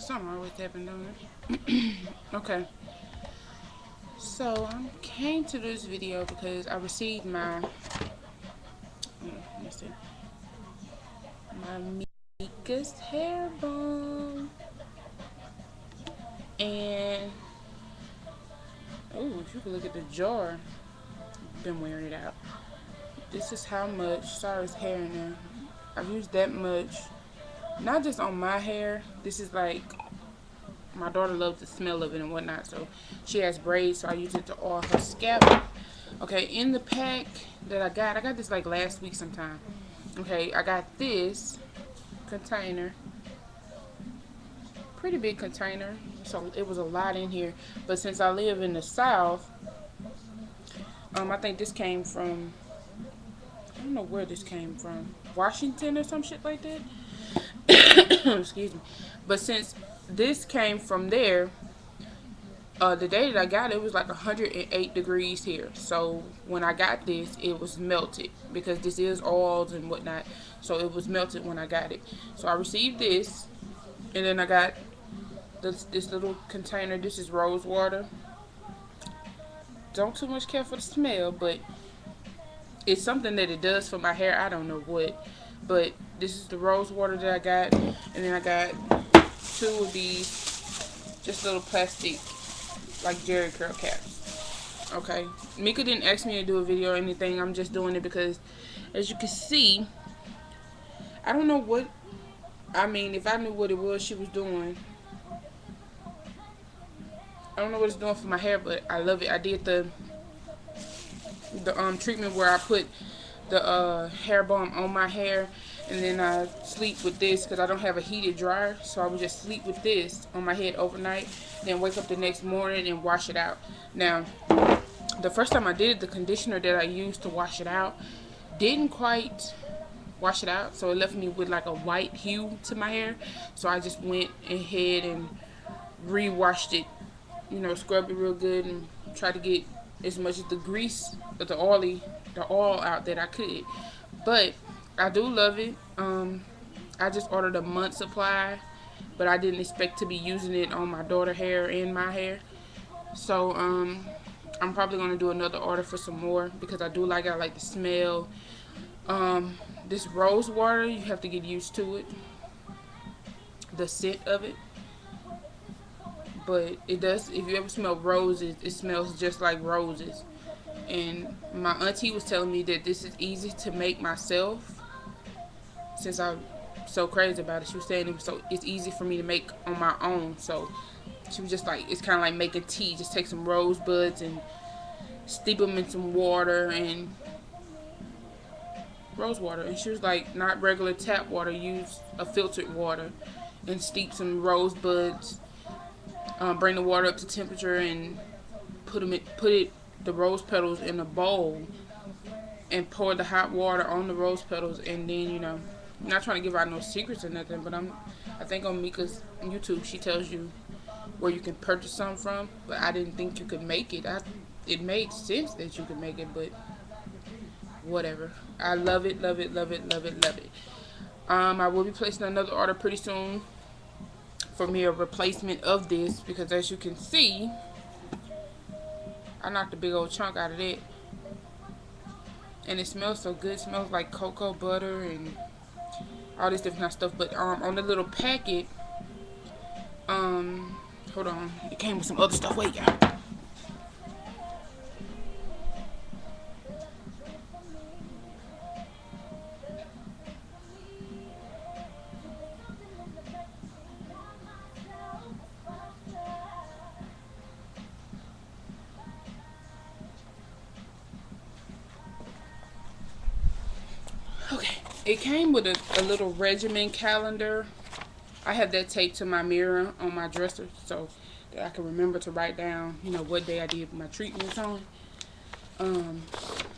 Something always happened, don't it? Okay. So I came to this video because I received let me see, my Micahs hair balm, and oh, if you could look at the jar, I've been wearing it out. This is how much. Sorry, it's hair in there. I've used that much, not just on my hair. This is like my daughter loves the smell of it and whatnot, so she has braids, so I use it to oil her scalp. Okay, in the pack that I got this like last week sometime. Okay, I got this container, pretty big container, so it was a lot in here. But since I live in the South, I think this came from, I don't know where this came from, Washington or some shit like that. Excuse me. But since this came from there, the day that I got it, it was like 108 degrees here. So when I got this, it was melted because this is oils and whatnot. So it was melted when I got it. So I received this, and then I got this little container. This is rose water. Don't too much care for the smell, but it's something that it does for my hair. I don't know what, but this is the rose water that I got, and then I got two of these, just little plastic like Jerry curl caps. Okay, Mika didn't ask me to do a video or anything. I'm just doing it because, as you can see, I don't know what, I mean, if I knew what it was she was doing, I don't know what it's doing for my hair, but I love it. I did the treatment where I put the hair balm on my hair, and then I sleep with this because I don't have a heated dryer, so I would just sleep with this on my head overnight, then wake up the next morning and wash it out. Now, the first time I did it, the conditioner that I used to wash it out didn't quite wash it out, so it left me with like a white hue to my hair. So I just went ahead and re-washed it, you know, scrubbed it real good and tried to get as much of the grease, the oil out that I could. But I do love it. I just ordered a month supply, but I didn't expect to be using it on my daughter's hair and my hair. So I'm probably gonna do another order for some more because I do like it. I like the smell. This rose water, you have to get used to it, the scent of it. But it does, if you ever smell roses, it smells just like roses. And my auntie was telling me that this is easy to make myself, since I'm so crazy about it. She was saying it's easy for me to make on my own. So she was just like, it's kind of like making tea. Just take some rosebuds and steep them in some water and rose water. And she was like, not regular tap water, use a filtered water and steep some rosebuds. Bring the water up to temperature and put the rose petals in a bowl and pour the hot water on the rose petals. And then, you know, I'm not trying to give out no secrets or nothing, but I think on Mika's YouTube she tells you where you can purchase some from, but I didn't think you could make it. It made sense that you could make it, but whatever. I love it, love it, love it, love it, love it. I will be placing another order pretty soon for me, a replacement of this, because as you can see, I knocked a big old chunk out of it, and it smells so good. It smells like cocoa butter and all this different kind of stuff. But on the little packet, hold on, it came with some other stuff. Wait, y'all. Okay, it came with a little regimen calendar. I have that taped to my mirror on my dresser so that I can remember to write down, you know, what day I did my treatments on.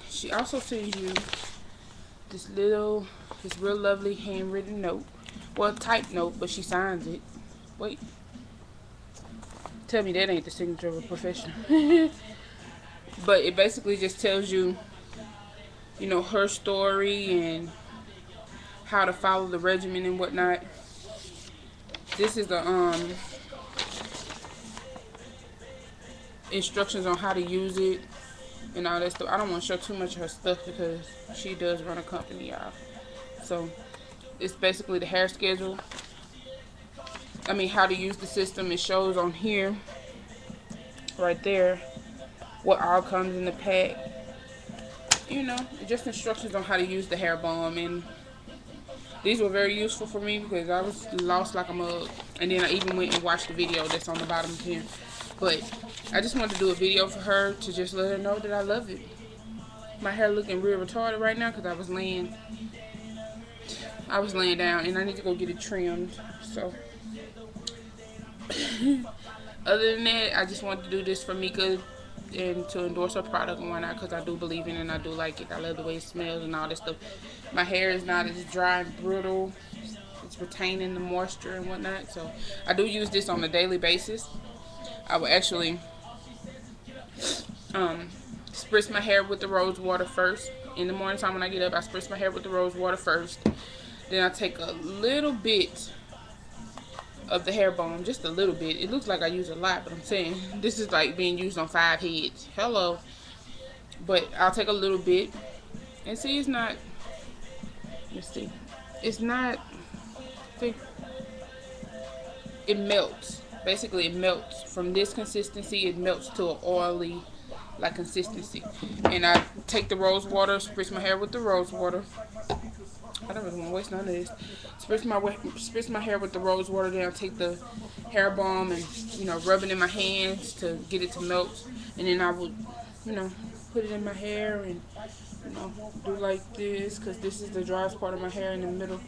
She also sends you this real lovely handwritten note. Well, typed note, but she signs it. Wait. Tell me that ain't the signature of a professional. But it basically just tells you, you know, her story and how to follow the regimen and whatnot. This is the instructions on how to use it and all that stuff. I don't want to show too much of her stuff because she does run a company, y'all. So it's basically the hair schedule. I mean, how to use the system. It shows on here, right there, what all comes in the pack. You know, just instructions on how to use the hair balm. And these were very useful for me because I was lost like a mug. And then I even went and watched the video that's on the bottom here. But I just wanted to do a video for her to just let her know that I love it. My hair looking real retarded right now because I was laying down and I need to go get it trimmed. So other than that, I just wanted to do this for Micah and to endorse her product and whatnot because I do believe in it and I do like it. I love the way it smells and all that stuff. My hair is not as dry and brittle. It's retaining the moisture and whatnot. So I do use this on a daily basis. I will actually spritz my hair with the rose water first. In the morning time when I get up, I spritz my hair with the rose water first. Then I take a little bit of the hair balm, just a little bit. It looks like I use a lot, but I'm saying this is like being used on 5 heads. Hello. But I'll take a little bit and see, it's not, let's see, it's not thick. It melts. Basically it melts from this consistency. It melts to an oily like consistency. And I take the rose water, spritz my hair with the rose water. I don't really want to waste none of this. Spritz my hair with the rose water. Then I'll take the hair balm and, you know, rub it in my hands to get it to melt. And then I would, you know, put it in my hair and, you know, do like this because this is the driest part of my hair in the middle.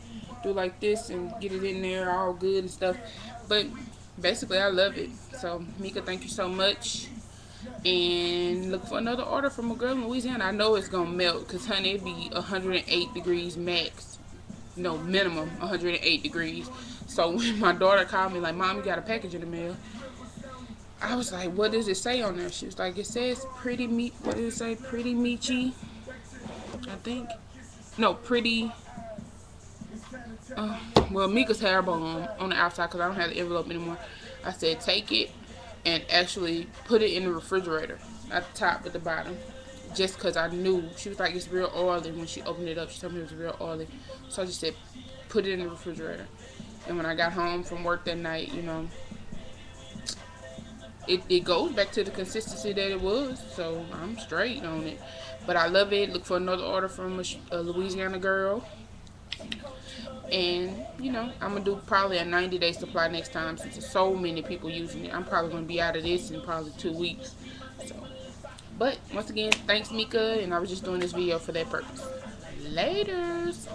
Do like this and get it in there all good and stuff. But basically, I love it. So, Micah, thank you so much. And look for another order from a girl in Louisiana. I know it's gonna melt because, honey, it be 108 degrees max. No, minimum 108 degrees. So when my daughter called me like, Mom, you got a package in the mail, I was like, what does it say on there? She was like, it says pretty meat. What did it say? Pretty meachy, I think. No, pretty. Well, Micah's hair balm on the outside because I don't have the envelope anymore. I said, take it and actually put it in the refrigerator at the top at the bottom, just because I knew. She was like, it's real oily. When she opened it up, she told me it was real oily. So I just said, put it in the refrigerator. And when I got home from work that night, you know, it goes back to the consistency that it was. So I'm straight on it. But I love it. Look for another order from a Louisiana girl. And, you know, I'm going to do probably a 90-day supply next time since there's so many people using it. I'm probably going to be out of this in probably 2 weeks. So, but, once again, thanks, Micah. And I was just doing this video for that purpose. Laters.